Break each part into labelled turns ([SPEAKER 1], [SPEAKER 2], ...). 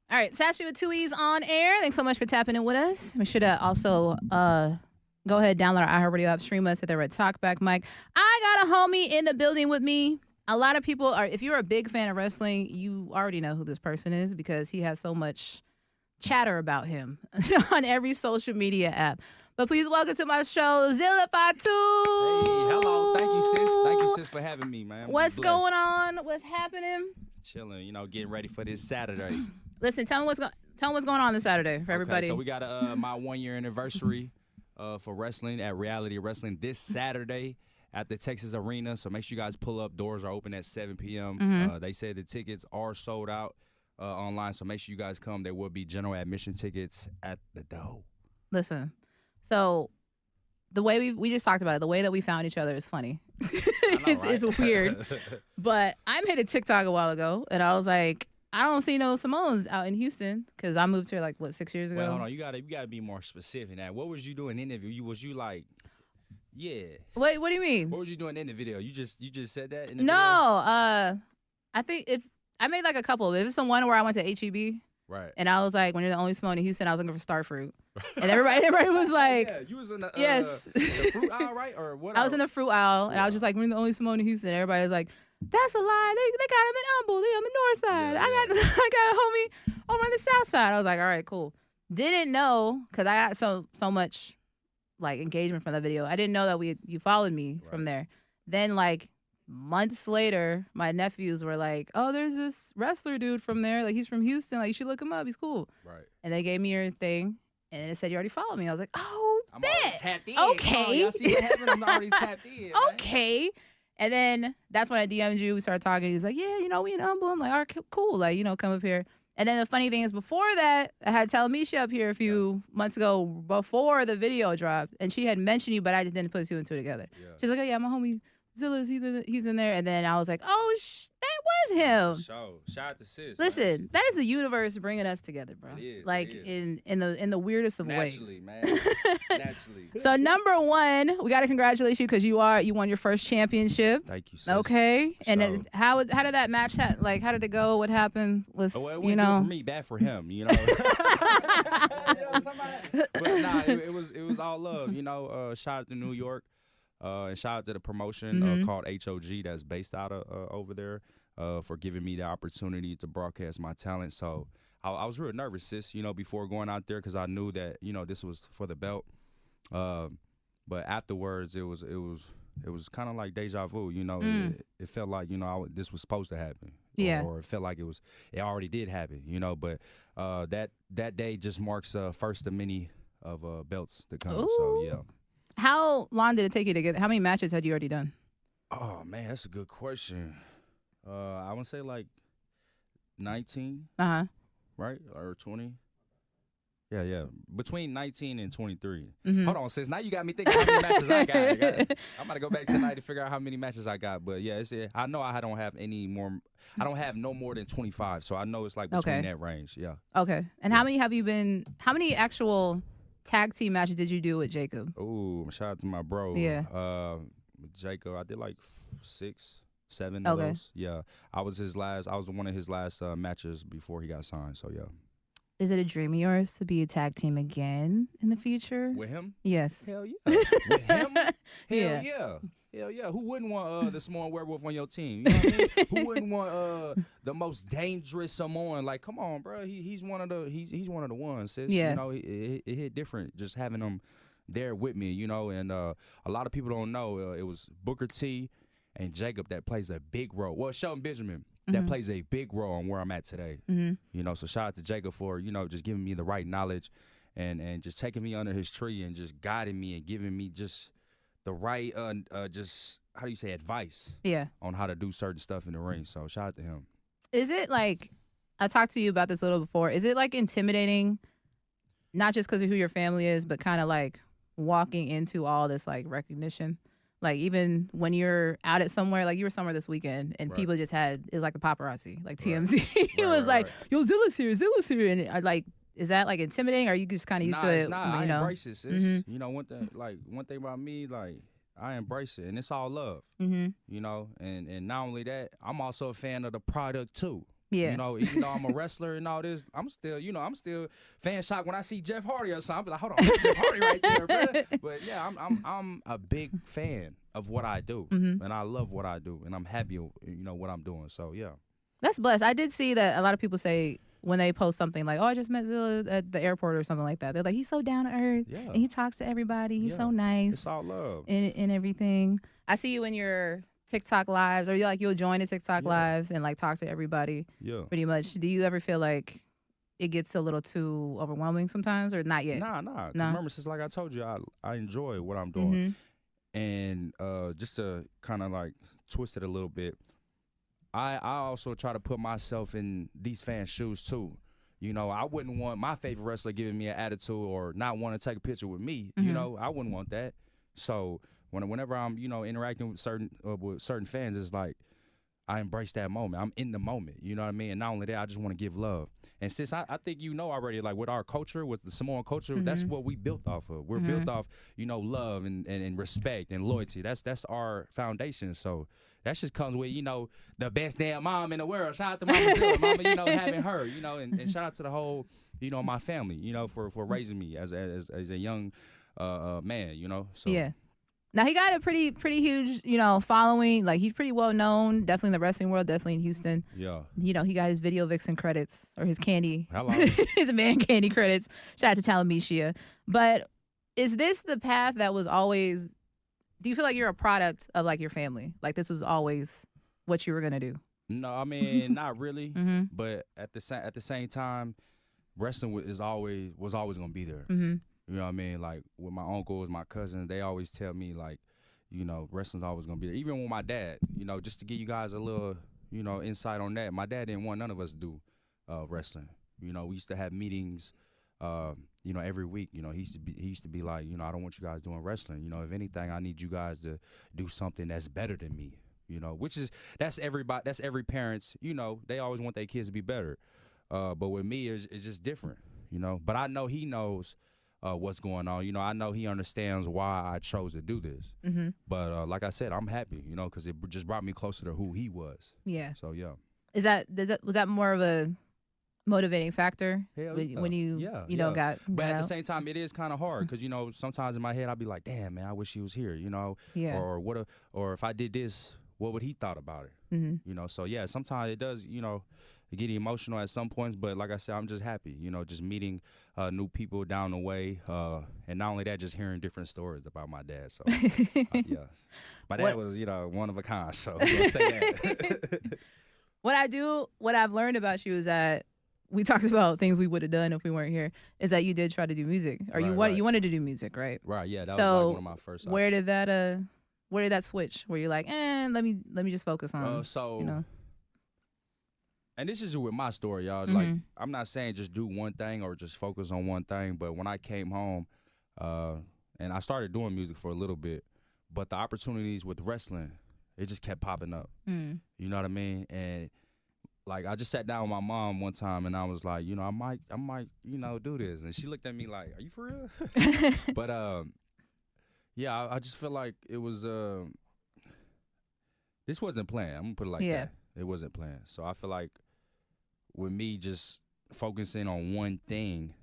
[SPEAKER 1] All right, it's Ashlee with 2 E's on air. Thanks so much for tapping in with us. Make sure to also go ahead and download our iHeartRadio app, stream us at the Red Talkback mic. I got a homie in the building with me. A lot of people are, if you're a big fan of wrestling, you already know who this person is because he has so much chatter about him on every social media app. But please welcome to my show, Zilla Fatu.
[SPEAKER 2] Hey, hello. Thank you, sis. Thank you, sis, for having me, man.
[SPEAKER 1] What's going on? What's happening?
[SPEAKER 2] Chilling, getting ready for this Saturday.
[SPEAKER 1] Listen, tell me what's going on this Saturday for everybody.
[SPEAKER 2] Okay, so we got my 1 year anniversary for wrestling at Reality Wrestling this Saturday at the Texas Arena. So make sure you guys pull up. Doors are open at 7 p.m. They say the tickets are sold out online, so make sure you guys come. There will be general admission tickets at the door.
[SPEAKER 1] Listen, so the way we just talked about it, the way that we found each other is funny. It's weird. But I made a TikTok a while ago, and I was like, I don't see no Simones out in Houston because I moved here 6 years ago.
[SPEAKER 2] Wait, hold on, you gotta be more specific now. What was you doing in the interview? Was you like, yeah?
[SPEAKER 1] Wait, what do you mean?
[SPEAKER 2] What was you doing in the video? You just said that in the
[SPEAKER 1] video?
[SPEAKER 2] No,
[SPEAKER 1] I think if I made a couple. It was some one where I went to HEB.
[SPEAKER 2] Right.
[SPEAKER 1] And I was like, when you're the only Simone in Houston, I was looking for Starfruit. And everybody was like,
[SPEAKER 2] yeah, you was in the,
[SPEAKER 1] yes.
[SPEAKER 2] The fruit aisle, right? Or what?
[SPEAKER 1] I was in the fruit aisle, and I was just like, we're the only Simone in Houston. Everybody was like, that's a lie. They got him in Humble. They on the north side. Yeah. I got a homie over on the south side. I was like, all right, cool. Didn't know, because I got so much engagement from the video. I didn't know that you followed me from there. Then months later, my nephews were like, oh, there's this wrestler dude from there. He's from Houston. You should look him up. He's cool.
[SPEAKER 2] Right.
[SPEAKER 1] And they gave me your thing, and it said you already followed me. I was like, oh,
[SPEAKER 2] I'm already tapped in.
[SPEAKER 1] Okay.
[SPEAKER 2] Y'all see what happened? I'm already tapped in.
[SPEAKER 1] Okay. Man. And then that's when I DM'd you. We started talking. He's like, yeah, we in Humble. I'm like, all right, cool. Come up here. And then the funny thing is, before that, I had Telamisha up here a few months ago before the video dropped, and she had mentioned you, but I just didn't put two and two together. Yeah. She's like, oh, yeah, my homie Zilla's, he's in there. And then I was like, oh, that was him.
[SPEAKER 2] Shout out to sis.
[SPEAKER 1] Listen,
[SPEAKER 2] man.
[SPEAKER 1] that is the universe bringing us together, bro.
[SPEAKER 2] It is.
[SPEAKER 1] In the weirdest of
[SPEAKER 2] Naturally,
[SPEAKER 1] ways.
[SPEAKER 2] Man. Naturally.
[SPEAKER 1] So number one, we got to congratulate you because you won your first championship.
[SPEAKER 2] Thank you, sis.
[SPEAKER 1] Okay. And then how did that match how did it go? What happened?
[SPEAKER 2] It went good for me, bad for him. But nah, it was all love. Shout out to New York. And shout out to the promotion called HOG that's based out of over there for giving me the opportunity to broadcast my talent. So I was real nervous, sis, before going out there because I knew that, this was for the belt. But afterwards, it was kind of like deja vu, It felt like, this was supposed to happen.
[SPEAKER 1] Yeah.
[SPEAKER 2] Or it felt like it already did happen, But that day just marks first of many of belts to come.
[SPEAKER 1] Ooh.
[SPEAKER 2] So, yeah.
[SPEAKER 1] How long did it take you to get? How many matches had you already done?
[SPEAKER 2] Oh man, that's a good question. I want to say 19. Right, or 20. Yeah. Between 19 and 23. Hold on, sis. Now you got me thinking how many matches I got. I'm gonna go back tonight to figure out how many matches I got. But yeah, I know I don't have any more. I don't have no more than 25. So I know it's between that range. Yeah.
[SPEAKER 1] Okay. And how many have you been? How many actual tag team matches did you do with Jacob?
[SPEAKER 2] Oh, shout out to my bro.
[SPEAKER 1] Yeah.
[SPEAKER 2] Jacob, I did 6, 7 of those. Yeah. I was one of his last matches before he got signed. So yeah.
[SPEAKER 1] Is it a dream of yours to be a tag team again in the future?
[SPEAKER 2] With him?
[SPEAKER 1] Yes.
[SPEAKER 2] Hell yeah. With him? Hell
[SPEAKER 1] yeah.
[SPEAKER 2] Hell yeah. Who wouldn't want the Samoan werewolf on your team? You know what I mean? Who wouldn't want the most dangerous Samoan? Come on, bro. He's one of the ones, sis.
[SPEAKER 1] Yeah.
[SPEAKER 2] It hit different just having him there with me, and a lot of people don't know it was Booker T and Jacob that plays a big role. Well, Shelton Benjamin that plays a big role on where I'm at today. So shout out to Jacob for, just giving me the right knowledge and just taking me under his tree and just guiding me and giving me just the right, just, how do you say, advice on how to do certain stuff in the ring. So shout out to him.
[SPEAKER 1] Is it I talked to you about this a little before, is it intimidating, not just because of who your family is, but kind of walking into all this recognition? Even when you're out at somewhere, you were somewhere this weekend and people just it was the paparazzi, TMZ. It was yo, Zilla's here. And is that intimidating? Or are you just kind of used to it?
[SPEAKER 2] It's not. I embrace it, sis. One thing about me, I embrace it, and it's all love. And not only that, I'm also a fan of the product too.
[SPEAKER 1] Yeah.
[SPEAKER 2] You know, even though I'm a wrestler and all this, I'm still fan shocked when I see Jeff Hardy or something. I'm like, hold on, that's Jeff Hardy right there, bro. But yeah, I'm a big fan of what I do, and I love what I do, and I'm happy, what I'm doing. So yeah.
[SPEAKER 1] That's blessed. I did see that a lot of people say when they post something like, "Oh, I just met Zilla at the airport" or something like that. They're like, "He's so down to earth, and he talks to everybody. He's so nice.
[SPEAKER 2] It's all love
[SPEAKER 1] and everything." I see you in your TikTok lives, or you'll join a TikTok live and like talk to everybody.
[SPEAKER 2] Yeah,
[SPEAKER 1] pretty much. Do you ever feel like it gets a little too overwhelming sometimes, or not yet?
[SPEAKER 2] Nah. Remember, since like I told you, I enjoy what I'm doing, and just to kind of like twist it a little bit. I also try to put myself in these fans' shoes too. You know, I wouldn't want my favorite wrestler giving me an attitude or not want to take a picture with me. You know, I wouldn't want that. So whenever I'm, interacting with certain fans, it's like I embrace that moment. I'm in the moment. You know what I mean? And not only that, I just want to give love. And since I think already, like with our culture, with the Samoan culture, that's what we built off of. We're built off, love and respect and loyalty. That's our foundation. So that just comes with, the best damn mom in the world. Shout out to Mama Zilla, Mama, having her, and shout out to the whole, my family, for raising me as a young man, So
[SPEAKER 1] yeah. Now he got a pretty huge, following. Like he's pretty well known, definitely in the wrestling world, definitely in Houston.
[SPEAKER 2] Yeah.
[SPEAKER 1] He got his Video Vixen credits or his candy.
[SPEAKER 2] Hello.
[SPEAKER 1] His man candy credits. Shout out to Talamisha. But is this the path that was always? Do you feel like you're a product of like your family? Like this was always what you were gonna do?
[SPEAKER 2] No, I mean not really. But at the same time, wrestling was always gonna be there. You know what I mean? Like with my uncles, my cousins, they always tell me like, wrestling's always gonna be there. Even with my dad, just to give you guys a little, insight on that. My dad didn't want none of us to do wrestling. We used to have meetings, every week. He used to be like, I don't want you guys doing wrestling. If anything, I need you guys to do something that's better than me. That's every parent's. They always want their kids to be better. But with me, it's just different. But I know he knows. What's going on. I know he understands why I chose to do this. But like I said, I'm happy, because it just brought me closer to who he was.
[SPEAKER 1] Yeah.
[SPEAKER 2] So, yeah.
[SPEAKER 1] Was that more of a motivating factor when you got
[SPEAKER 2] But at
[SPEAKER 1] out?
[SPEAKER 2] the same time, it is kind of hard because, sometimes in my head, I'll be like, damn, man, I wish he was here,
[SPEAKER 1] Yeah.
[SPEAKER 2] Or if I did this, what would he thought about it? So, yeah, sometimes it does, get emotional at some points, but like I said, I'm just happy, just meeting new people down the way, and not only that, just hearing different stories about my dad. So, yeah, my dad was, one of a kind. So, I'll say that.
[SPEAKER 1] What I've learned about you is that we talked about things we would have done if we weren't here. Is that you did try to do music, or you wanted to do music, right?
[SPEAKER 2] Right. Yeah, that was like one of my first.
[SPEAKER 1] Where did that switch? Where you're like, let me just focus on.
[SPEAKER 2] And this is with my story, y'all. Like, I'm not saying just do one thing or just focus on one thing, but when I came home, and I started doing music for a little bit, but the opportunities with wrestling, it just kept popping up. You know what I mean? And like, I just sat down with my mom one time, and I was like, I might, do this. And she looked at me like, are you for real? But yeah, I just feel like it was. This wasn't planned. I'm gonna put it like that. It wasn't planned. So I feel like with me just focusing on one thing,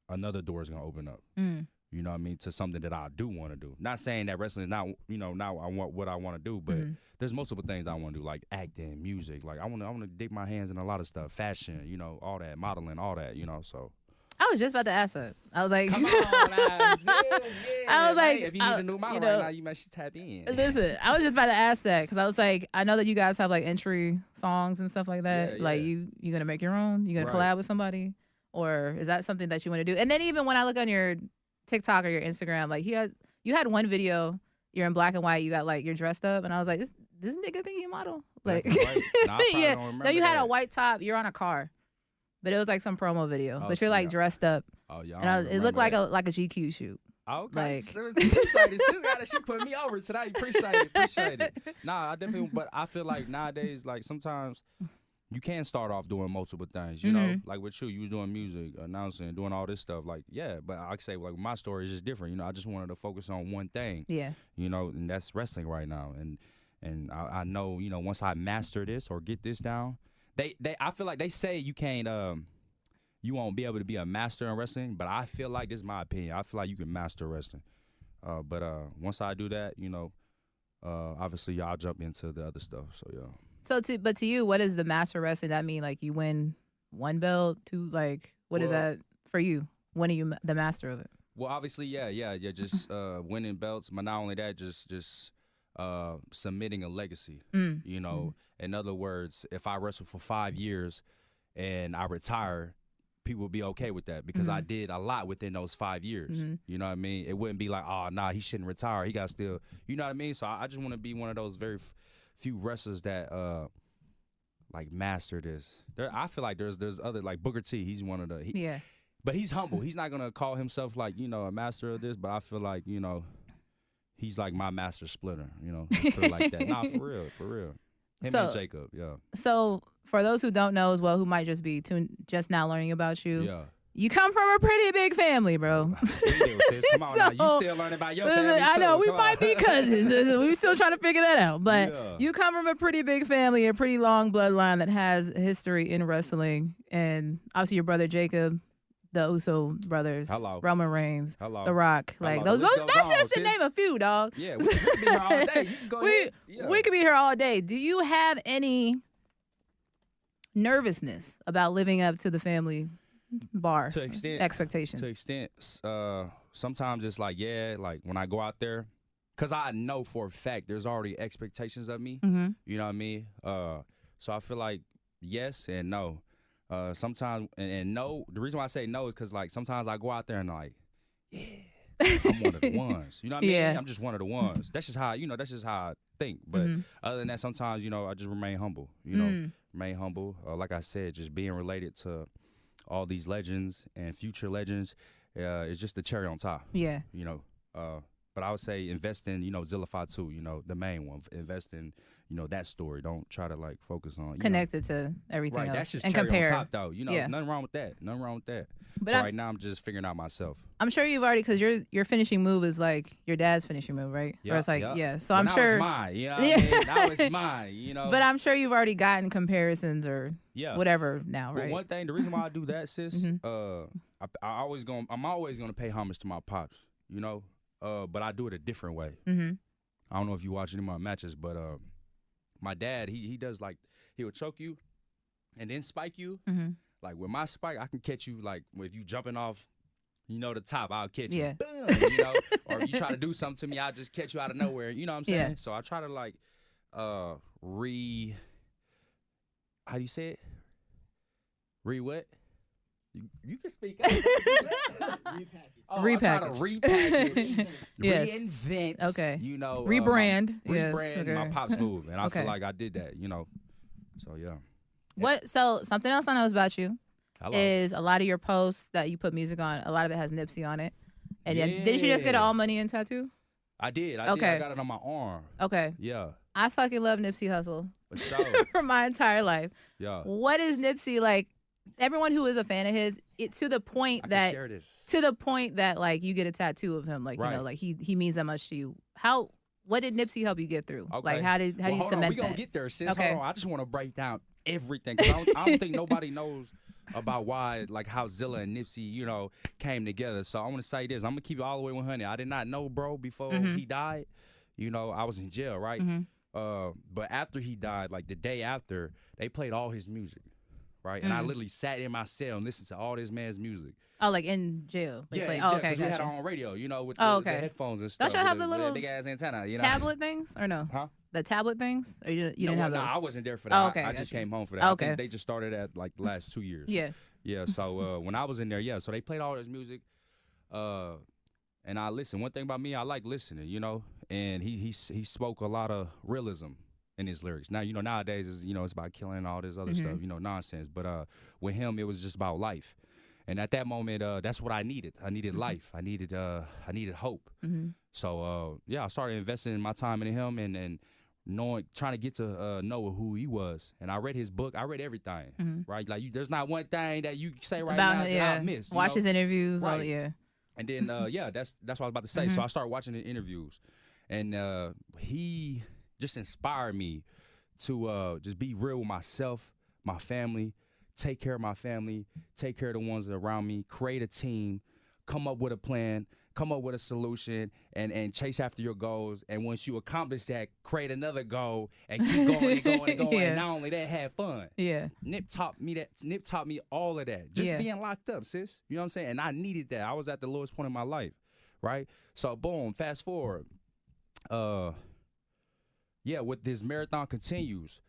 [SPEAKER 2] another door is gonna open up. You know what I mean? To something that I do want to do. Not saying that wrestling is not, now I want what I want to do, but there's multiple things I want to do, like acting, music. Like I want to dip my hands in a lot of stuff, fashion, all that, modeling, all that, So.
[SPEAKER 1] I was just about to ask that. I was like,
[SPEAKER 2] come on,
[SPEAKER 1] I was like,
[SPEAKER 2] if you need a new model right now, you might tap in.
[SPEAKER 1] Listen, I was just about to ask that because I was like, I know that you guys have like entry songs and stuff like that. Like you gonna make your own? You gonna collab with somebody, or is that something that you want to do? And then even when I look on your TikTok or your Instagram, like you had one video, you're in black and white, you got like you're dressed up, and I was like, this nigga think you a model? Like,
[SPEAKER 2] nah,
[SPEAKER 1] yeah. No, you had a white top, you're on a car. But it was like some promo video. But you're like dressed up. Oh yeah. And it looked like a GQ shoot.
[SPEAKER 2] Okay. Like, appreciate it. She put me over today. Appreciate it. Nah, I definitely. But I feel like nowadays, like sometimes you can start off doing multiple things. You know, like with you was doing music, announcing, doing all this stuff. Like but I say like my story is just different. I just wanted to focus on one thing. Yeah. And that's wrestling right now. And I know, you know, once I master this or get this down, I feel like they say you can't you won't be able to be a master in wrestling, but I feel like, this is my opinion, I feel like you can master wrestling. But once I do that, you know, obviously I'll jump into the other stuff. So yeah.
[SPEAKER 1] So but to you, what is the master wrestling? That mean like you win 1 belt, 2, like what is that for you? When are you the master of it?
[SPEAKER 2] Well, obviously, yeah, just winning belts, but not only that, just submitting a legacy. You know, in other words, if I wrestle for 5 years and I retire, people will be okay with that because I did a lot within those 5 years. You know what I mean? It wouldn't be like, oh, nah, he shouldn't retire. He got still, you know what I mean? So I just want to be one of those very few wrestlers that like master this. I feel like there's other, like Booker T. He's one of the but he's humble. He's not gonna call himself like, you know, a master of this. But I feel like, you know, he's like my master splitter. You know, put it like that. Nah, for real. Him and Jacob, yeah.
[SPEAKER 1] So for those who don't know as well, who might just be just now learning about you, you come from a pretty big family, bro.
[SPEAKER 2] Come on now, you still learning about your family too.
[SPEAKER 1] I know, we might be cousins. We're still trying to figure that out. But you come from a pretty big family, a pretty long bloodline that has history in wrestling. And obviously your brother Jacob, the USO Brothers, Romain Reigns, The Rock. Like those that's just to name a few, dog.
[SPEAKER 2] Yeah, we could be here all day. You can go ahead.
[SPEAKER 1] We could be here all day. Do you have any nervousness about living up to the family bar expectation?
[SPEAKER 2] To extent, sometimes it's like, like when I go out there, because I know for a fact there's already expectations of me. You know what I mean? So I feel like yes and no. Sometimes and no. The reason why I say no is because like sometimes I go out there and like, I'm one of the ones. You know what I mean? I'm just one of the ones. That's just how I think. But other than that, sometimes, you know, I just remain humble. You know, remain humble. Like I said, just being related to all these legends and future legends is just the cherry on top. Yeah. You know, but I would say invest in, you know, Zilla Fatu, you know, the main one. Invest in, you know, that story. Don't try to like focus on
[SPEAKER 1] connected to everything else.
[SPEAKER 2] That's just
[SPEAKER 1] and
[SPEAKER 2] cherry
[SPEAKER 1] compare.
[SPEAKER 2] on top though. You know, nothing wrong with that. But right now I'm just figuring out myself.
[SPEAKER 1] I'm sure you've already, because your finishing move is like your dad's finishing move, right?
[SPEAKER 2] Yeah.
[SPEAKER 1] Or it's like So
[SPEAKER 2] well,
[SPEAKER 1] I'm sure
[SPEAKER 2] it's mine. You know what I mean? Now it's mine. You know.
[SPEAKER 1] But I'm sure you've already gotten comparisons or whatever now, right?
[SPEAKER 2] Well, one thing, the reason why I do that, sis, I'm always gonna pay homage to my pops. You know. But I do it a different way. I don't know if you watch any of my matches, but my dad, he does like, he'll choke you and then spike you. Like with my spike, I can catch you like if you jumping off, you know, the top, I'll catch you. Boom, you know, or if you try to do something to me, I'll just catch you out of nowhere. You know what I'm saying? So I try to like how do you say it? What? You can speak up.
[SPEAKER 1] Repackage.
[SPEAKER 2] I try to repackage, reinvent, you know.
[SPEAKER 1] Rebrand.
[SPEAKER 2] My pop's move. And I feel like I did that, you know. So, yeah.
[SPEAKER 1] So, something else I know about you is a lot of your posts that you put music on, a lot of it has Nipsey on it. And didn't you just get an All Money In tattoo?
[SPEAKER 2] I did. I got it on my arm.
[SPEAKER 1] Okay.
[SPEAKER 2] Yeah.
[SPEAKER 1] I fucking love Nipsey Hussle.
[SPEAKER 2] For sure.
[SPEAKER 1] For my entire life.
[SPEAKER 2] Yeah.
[SPEAKER 1] What is Nipsey like? Everyone who is a fan of his, to the point that like you get a tattoo of him, like you know, like he means that much to you. What did Nipsey help you get through? Okay. Like how do you cement
[SPEAKER 2] we gonna get there, sis. Hold on. I just want to break down everything. I don't think nobody knows about why, like how Zilla and Nipsey, you know, came together. So I want to say this. I'm gonna keep it all the way 100. I did not know, bro, before he died. You know, I was in jail, right? But after he died, like the day after, they played all his music. Right, and I literally sat in my cell and listened to all this man's music.
[SPEAKER 1] Oh, like in jail?
[SPEAKER 2] Yeah, in jail, because we had our own radio, you know, with the headphones and stuff.
[SPEAKER 1] Don't y'all have the little
[SPEAKER 2] big ass antenna, you know?
[SPEAKER 1] Tablet things or no?
[SPEAKER 2] Huh?
[SPEAKER 1] The tablet things? Or you didn't have those?
[SPEAKER 2] No, I wasn't there for that.
[SPEAKER 1] Oh, okay,
[SPEAKER 2] I just came home for that. I think they just started at like the last 2 years. Yeah. So when I was in there, so they played all this music, and I listened. One thing about me, I like listening, you know, and he spoke a lot of realism in his lyrics. Now, you know, nowadays is, you know, it's about killing and all this other stuff, you know, nonsense. But with him, it was just about life. And at that moment, that's what I needed. I needed life. I needed hope. So I started investing in my time in him and trying to get to know who he was. And I read his book. I read everything. Right? Like there's not one thing that you say right now that I missed.
[SPEAKER 1] Watch his interviews.
[SPEAKER 2] Right. And then that's what I was about to say. So I started watching the interviews, and he just inspired me to just be real with myself, my family, take care of my family, take care of the ones that are around me, create a team, come up with a plan, come up with a solution, and chase after your goals. And once you accomplish that, create another goal and keep going and going and going. And not only that, have fun.
[SPEAKER 1] Yeah.
[SPEAKER 2] Nip taught me that. Nip taught me all of that. Just being locked up, sis. You know what I'm saying? And I needed that. I was at the lowest point in my life, right? So boom, fast forward. With this marathon continues,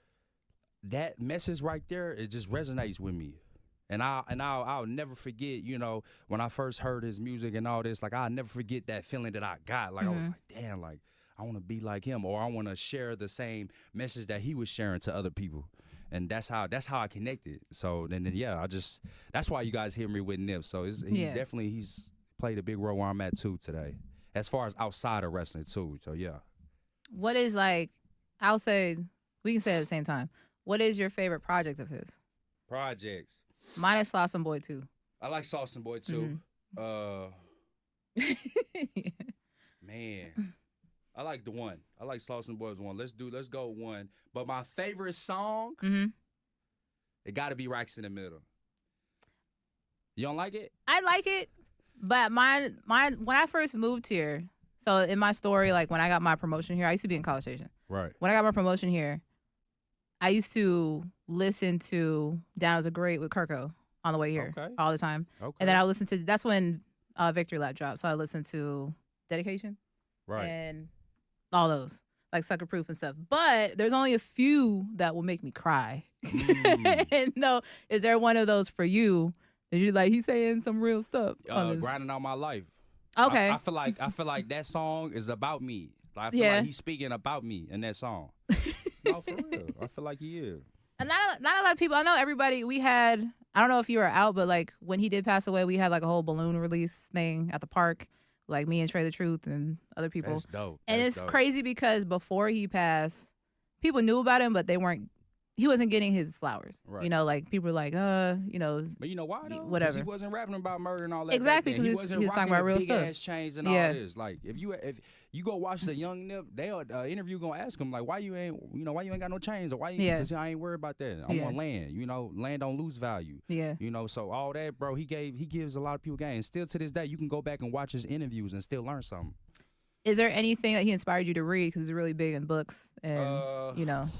[SPEAKER 2] that message right there, it just resonates with me. And I'll never forget, you know, when I first heard his music and all this, like I'll never forget that feeling that I got. Like I was like, damn, like I want to be like him, or I want to share the same message that he was sharing to other people. And that's how I connected. So then that's why you guys hear me with Nip. So he's played a big role where I'm at too today, as far as outside of wrestling too. So yeah.
[SPEAKER 1] What is like? I'll say we can say it at the same time. What is your favorite project of his?
[SPEAKER 2] Projects.
[SPEAKER 1] Mine is Sauce and Boy too.
[SPEAKER 2] I like Sauce and Boy too. Man, I like the one. I like Sauce and Boy's one. Let's go one. But my favorite song, it got to be Racks in the Middle. You don't like it?
[SPEAKER 1] I like it, but mine. When I first moved here, so in my story, like when I got my promotion here, I used to be in College Station.
[SPEAKER 2] Right.
[SPEAKER 1] When I got my promotion here, I used to listen to Down as a Great with Kirko on the way here all the time. Okay. And then I listened to, that's when Victory Lap dropped. So I listened to Dedication.
[SPEAKER 2] Right.
[SPEAKER 1] And all those, like Sucker Proof and stuff. But there's only a few that will make me cry. And no, is there one of those for you that you like, he's saying some real stuff?
[SPEAKER 2] Grinding Out My Life.
[SPEAKER 1] Okay.
[SPEAKER 2] I feel like that song is about me. Like, I feel like he's speaking about me in that song. No, for real. I feel like he is.
[SPEAKER 1] And not a lot of people. I know everybody. We had. I don't know if you were out, but like when he did pass away, we had like a whole balloon release thing at the park. Like me and Trey the Truth and other people.
[SPEAKER 2] That's dope.
[SPEAKER 1] And it's crazy because before he passed, people knew about him, but they weren't. He wasn't getting his flowers. Right. You know, like people were like, you know.
[SPEAKER 2] But you know why though?
[SPEAKER 1] Whatever.
[SPEAKER 2] He wasn't rapping about murder and all that.
[SPEAKER 1] Exactly, because he was talking about real stuff.
[SPEAKER 2] Big ass chains and all this. Like if you go watch the Young Nip, they'll interview gonna ask him like, why you ain't got no chains, or why? Because I ain't worried about that. I want land. You know, land don't lose value. Yeah. You know, so all that, bro. He gives a lot of people game. And still to this day, you can go back and watch his interviews and still learn something.
[SPEAKER 1] Is there anything that he inspired you to read? Because he's really big in books and you know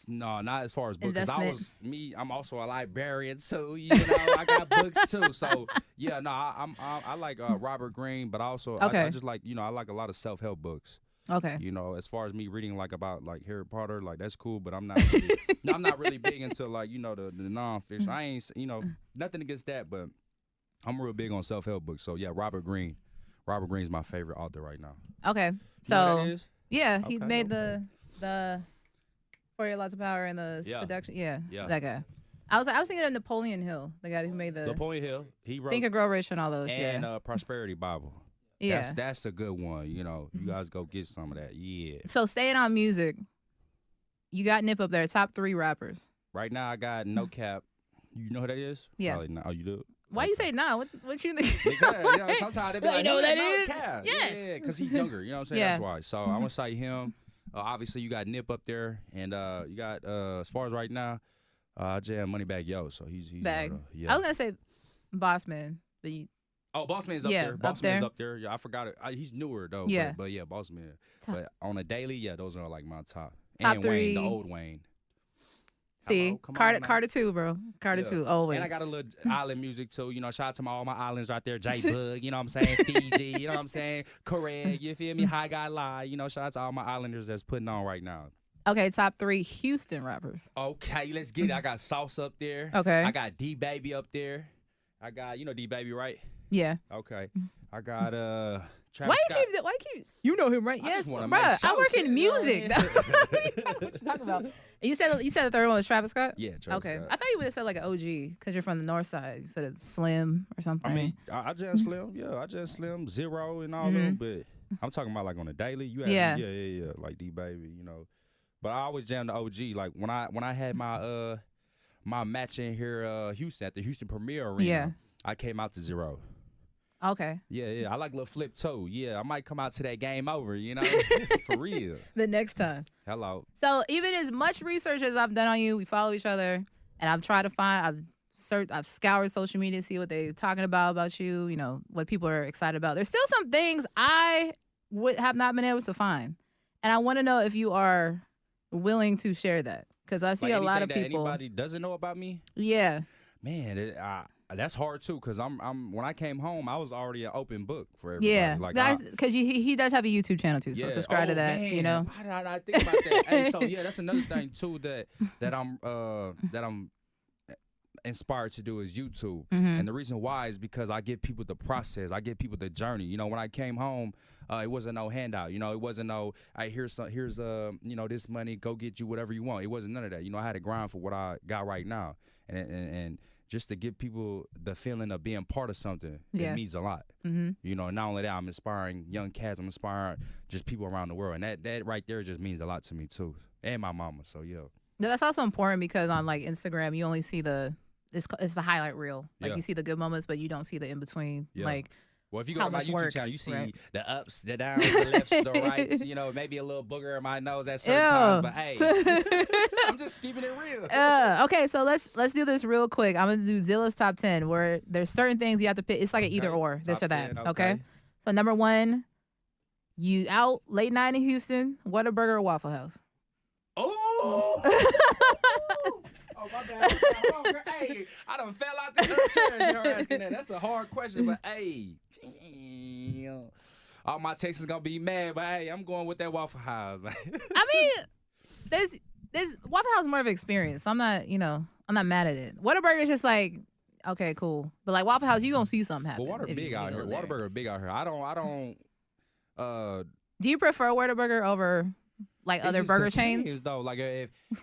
[SPEAKER 2] no, not as far as books. Because I'm also a librarian too. You know, I got books too. So yeah, no, I like Robert Greene, but also I just like, you know, I like a lot of self-help books. Okay. You know, as far as me reading like about like Harry Potter, like that's cool, but I'm not really, I'm not really big into like, you know, the nonfiction. I ain't, you know, nothing against that, but I'm real big on self-help books. So yeah, Robert Greene. Robert Greene's my favorite author right now.
[SPEAKER 1] Okay. So
[SPEAKER 2] you know what that is?
[SPEAKER 1] Yeah, he made the For Your Lots of Power and the seduction. Yeah, that guy. I was thinking of Napoleon Hill, the guy who made the
[SPEAKER 2] Napoleon Hill. He wrote
[SPEAKER 1] Think and Grow Rich and all those.
[SPEAKER 2] And Prosperity Bible. Yeah, that's a good one. You know, you guys go get some of that. Yeah.
[SPEAKER 1] So staying on music, you got Nip up there. Top 3 rappers.
[SPEAKER 2] Right now, I got No Cap. You know who that is?
[SPEAKER 1] Yeah.
[SPEAKER 2] Oh, you do.
[SPEAKER 1] Why you say nah? What you think?
[SPEAKER 2] Because, you know, sometimes they be like,
[SPEAKER 1] you know what that is?
[SPEAKER 2] Cap.
[SPEAKER 1] Yes.
[SPEAKER 2] Yeah, because he's younger. You know what I'm saying? That's why. So I'm gonna say him. Obviously, you got Nip up there, and you got as far as right now, I just have Moneybagg Yo. So he's
[SPEAKER 1] Bag. I was gonna say Bossman, but you.
[SPEAKER 2] Oh, Bossman's up there. Bossman's up there. Yeah, I forgot it. He's newer though. Yeah. But yeah, Bossman. But on a daily, yeah, those are like my top. And
[SPEAKER 1] 3.
[SPEAKER 2] Wayne, the old Wayne.
[SPEAKER 1] See, Carter 2, bro. Carter 2, always.
[SPEAKER 2] And I got a little island music too. You know, shout out to all my islands right there. J-Bug, you know what I'm saying? Fiji, you know what I'm saying? Correct, you feel me? High Guy Lie. You know, shout out to all my islanders that's putting on right now.
[SPEAKER 1] Okay, top 3 Houston rappers.
[SPEAKER 2] Okay, let's get it. I got Sauce up there.
[SPEAKER 1] Okay.
[SPEAKER 2] I got D-Baby up there. I got, you know D-Baby, right?
[SPEAKER 1] Yeah.
[SPEAKER 2] Okay. I got
[SPEAKER 1] Why you keep you know him, right? Yes, bro. I work in music. What you talking about? You said the third one was Travis Scott?
[SPEAKER 2] Yeah, Travis Scott.
[SPEAKER 1] I thought you would have said like an OG because you're from the north side. You said it's Slim or something.
[SPEAKER 2] I mean, I just Slim. Yeah, I just Slim, Zero and all them. But I'm talking about like on a daily. You asked me, yeah. Like D-Baby, you know. But I always jam the OG. Like when I had my my match in here, Houston at the Houston Premier Arena. Yeah. I came out to Zero.
[SPEAKER 1] Okay.
[SPEAKER 2] Yeah. I like little flip toe. Yeah, I might come out to that game over, you know, for real.
[SPEAKER 1] The next time.
[SPEAKER 2] Hello.
[SPEAKER 1] So even as much research as I've done on you, we follow each other, and I've tried to find, I've scoured social media to see what they're talking about you, you know, what people are excited about. There's still some things I would have not been able to find, and I want to know if you are willing to share that, because I see
[SPEAKER 2] Like
[SPEAKER 1] a lot of
[SPEAKER 2] that
[SPEAKER 1] people.
[SPEAKER 2] Anybody doesn't know about me?
[SPEAKER 1] Yeah.
[SPEAKER 2] Man, that's hard too, because I'm when I came home, I was already an open book for everybody.
[SPEAKER 1] Yeah,
[SPEAKER 2] like
[SPEAKER 1] because he does have a YouTube channel too, so subscribe to that.
[SPEAKER 2] Man.
[SPEAKER 1] You know,
[SPEAKER 2] Why did I not think about that? Hey, so yeah, that's another thing too that I'm inspired to do is YouTube. And the reason why is because I give people the process, I give people the journey. You know, when I came home, it wasn't no handout. You know, it wasn't no, hey, here's you know, this money, go get you whatever you want. It wasn't none of that. You know, I had to grind for what I got right now, and just to give people the feeling of being part of something, it means a lot. You know, not only that, I'm inspiring young cats, I'm inspiring just people around the world, and that right there just means a lot to me too, and my mama. So yeah.
[SPEAKER 1] That's also important because on like Instagram, you only see it's the highlight reel. Like you see the good moments, but you don't see the in between. Like,
[SPEAKER 2] well, if you go to my YouTube channel, you see the ups, the downs, the lefts, the rights. You know, maybe a little booger in my nose at certain times, but hey, I'm just keeping it real.
[SPEAKER 1] Okay, so let's do this real quick. I'm gonna do Zilla's top 10, where there's certain things you have to pick. It's like an either or, this or that. 10, okay. So number 1, you out late night in Houston, Whataburger or Waffle House?
[SPEAKER 2] Oh. Oh, my bad. Hey, I done fell out the chairs. You're asking that. That's a hard question, but hey, damn. All my Texans gonna be mad, but hey, I'm going with that Waffle House.
[SPEAKER 1] I mean, there's Waffle House is more of an experience. So I'm not mad at it. Whataburger is just like, okay, cool, but like Waffle House, you gonna see something happen.
[SPEAKER 2] But big out here. Whataburger big out here. I don't.
[SPEAKER 1] Do you prefer Whataburger over like other burger chains?
[SPEAKER 2] Though, like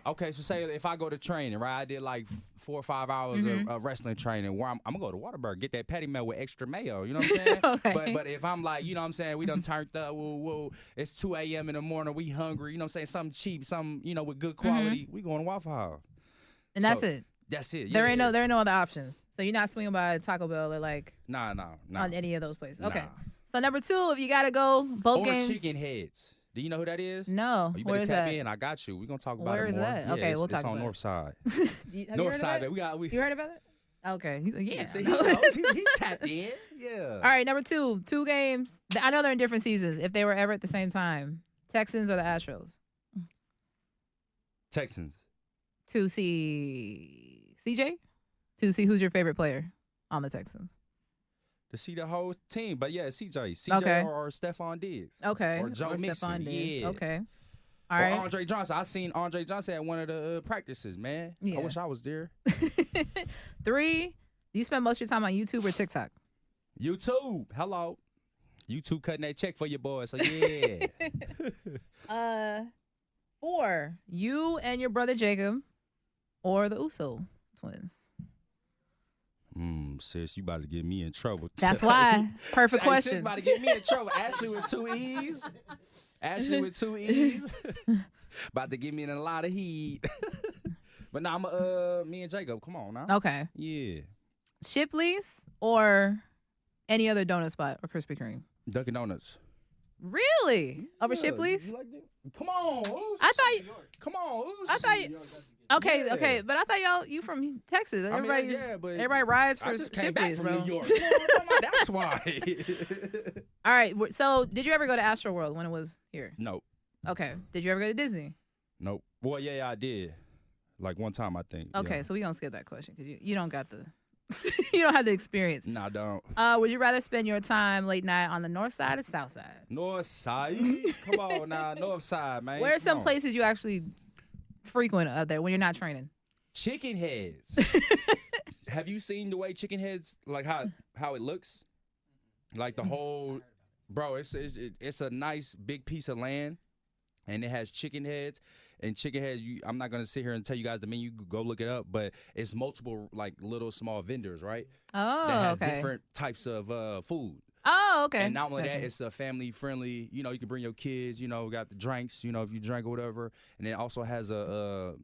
[SPEAKER 2] so say if I go to training, right? I did like 4 or 5 hours of wrestling training where I'm gonna go to Whataburger, get that patty melt with extra mayo. You know what I'm saying?
[SPEAKER 1] Okay.
[SPEAKER 2] But if I'm like, you know what I'm saying, we done turned up, whoa, it's 2 a.m. in the morning, we hungry, you know what I'm saying, something cheap, something, you know, with good quality, we going to Waffle House.
[SPEAKER 1] And that's it.
[SPEAKER 2] That's it.
[SPEAKER 1] There ain't no other options. So you're not swinging by Taco Bell or like
[SPEAKER 2] nah.
[SPEAKER 1] on any of those places. Okay.
[SPEAKER 2] Nah.
[SPEAKER 1] So number 2, if you gotta go, both games.
[SPEAKER 2] Or Chicken Heads. Do you know who that is?
[SPEAKER 1] No.
[SPEAKER 2] Oh, you better tap in. I got you. We're going to talk about it more.
[SPEAKER 1] Where is that?
[SPEAKER 2] Yeah,
[SPEAKER 1] okay, we'll talk
[SPEAKER 2] about it. It's on North Side.
[SPEAKER 1] North
[SPEAKER 2] Side, baby.
[SPEAKER 1] You heard about it? Okay. Yeah.
[SPEAKER 2] See, he knows. He tapped in. Yeah.
[SPEAKER 1] All right, number 2, 2 games. I know they're in different seasons. If they were ever at the same time, Texans or the Astros?
[SPEAKER 2] Texans.
[SPEAKER 1] To see CJ? To see who's your favorite player on the Texans?
[SPEAKER 2] To see the whole team, but yeah, CJ or Stephon Diggs.
[SPEAKER 1] Okay.
[SPEAKER 2] Or Joe Mixon. Yeah.
[SPEAKER 1] Okay. All right.
[SPEAKER 2] Or Andre Johnson. I seen Andre Johnson at one of the practices, man. Yeah. I wish I was there.
[SPEAKER 1] 3, do you spend most of your time on YouTube or TikTok?
[SPEAKER 2] YouTube. Hello. YouTube cutting that check for your boy, so yeah.
[SPEAKER 1] 4, you and your brother Jacob or the USO twins?
[SPEAKER 2] Sis, you about to get me in trouble.
[SPEAKER 1] That's why. Perfect question.
[SPEAKER 2] Sis about to get me in trouble. Ashlee with 2 E's. Ashlee with 2 E's. About to get me in a lot of heat. But now I'm me and Jacob. Come on now.
[SPEAKER 1] Okay.
[SPEAKER 2] Yeah.
[SPEAKER 1] Shipley's or any other donut spot or Krispy Kreme?
[SPEAKER 2] Dunkin' Donuts.
[SPEAKER 1] Really? Over Shipley's?
[SPEAKER 2] Come on. Come on.
[SPEAKER 1] I thought you. Okay, but I thought you from Texas. Everybody rides for Shipley's, bro.
[SPEAKER 2] New York. That's why.
[SPEAKER 1] All right. So, did you ever go to Astro World when it was here?
[SPEAKER 2] Nope.
[SPEAKER 1] Okay. Did you ever go to Disney?
[SPEAKER 2] Nope. Well, yeah, I did. Like one time, I think.
[SPEAKER 1] Okay,
[SPEAKER 2] yeah.
[SPEAKER 1] So we gonna skip that question because you don't got the, you don't have the experience.
[SPEAKER 2] No, I don't.
[SPEAKER 1] Would you rather spend your time late night on the north side or south side?
[SPEAKER 2] North side. Come on now, north side, man.
[SPEAKER 1] Where are some places you actually frequent up there when you're not training?
[SPEAKER 2] Chicken Heads. Have you seen the way Chicken Heads, like how it looks? Like the whole, bro, it's a nice big piece of land, and it has Chicken Heads. And Chicken Heads, I'm not gonna sit here and tell you guys the menu. Go look it up, but it's multiple like little small vendors, right?
[SPEAKER 1] Oh,
[SPEAKER 2] that has different types of food.
[SPEAKER 1] Oh, okay.
[SPEAKER 2] And not only that, it's a family friendly. You know, you can bring your kids. You know, got the drinks. You know, if you drink or whatever. And it also has a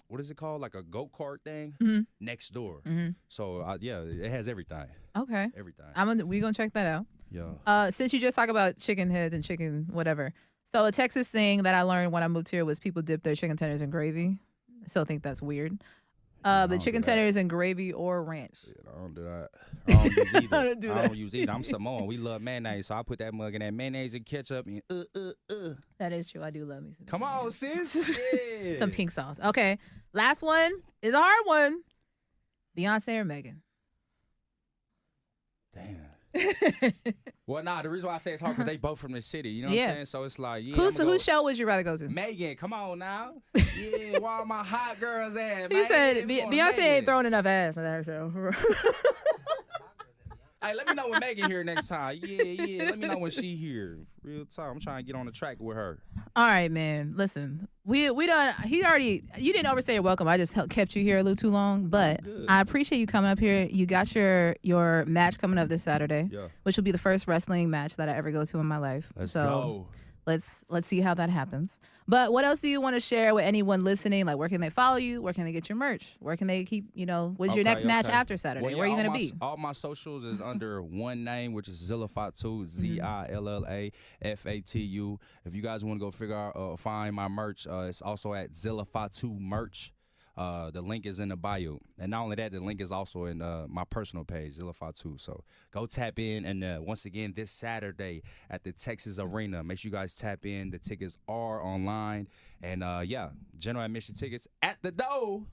[SPEAKER 2] what is it called? Like a go-kart thing next door. So yeah, it has everything.
[SPEAKER 1] Okay.
[SPEAKER 2] Everything.
[SPEAKER 1] We gonna check that out.
[SPEAKER 2] Yeah.
[SPEAKER 1] Since you just talk about chicken heads and chicken whatever. So a Texas thing that I learned when I moved here was people dip their chicken tenders in gravy. I still think that's weird. But chicken tenders in gravy or ranch.
[SPEAKER 2] Yeah, I don't do that. I don't use either.
[SPEAKER 1] I don't do that.
[SPEAKER 2] I don't use either. I'm Samoan. We love mayonnaise, so I put that mug in that mayonnaise and ketchup and
[SPEAKER 1] That is true. I do love me some.
[SPEAKER 2] Come on, sis. Yeah.
[SPEAKER 1] Some pink sauce. Okay. Last one is a hard one. Beyonce or Megan?
[SPEAKER 2] Damn. Well, nah, the reason why I say it's hard because they both from the city. You know what I'm saying? So it's like, yeah.
[SPEAKER 1] Whose show would you rather go to?
[SPEAKER 2] Megan, come on now. Yeah, where all my hot girls at?
[SPEAKER 1] He said Beyonce ain't throwing enough ass on that show.
[SPEAKER 2] Hey, let me know when Megan here next time. Yeah. Let me know when she here. Real talk. I'm trying to get on the track with her.
[SPEAKER 1] All right, man. Listen, we done. You didn't overstay your welcome. I just kept you here a little too long, but I appreciate you coming up here. You got your match coming up this Saturday, which will be the first wrestling match that I ever go to in my life.
[SPEAKER 2] Let's go.
[SPEAKER 1] Let's see how that happens. But what else do you want to share with anyone listening? Like, where can they follow you? Where can they get your merch? Where can they keep, what's your next match after Saturday?
[SPEAKER 2] Well, yeah,
[SPEAKER 1] where are you going to be?
[SPEAKER 2] All my socials is under one name, which is Zilla Fatu, Zilla Fatu. If you guys want to go find my merch, it's also at Zilla Fatu merch. The link is in the bio. And not only that, the link is also in my personal page, Zilla Fatu. So go tap in. And once again, this Saturday at the Texas Arena, make sure you guys tap in. The tickets are online. And general admission tickets at the door.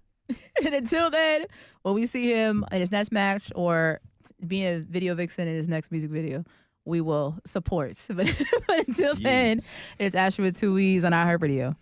[SPEAKER 1] And until then, when we see him in his next match or being a video vixen in his next music video, we will support. But until then, it's Ashlee with 2 E's on iHeartRadio.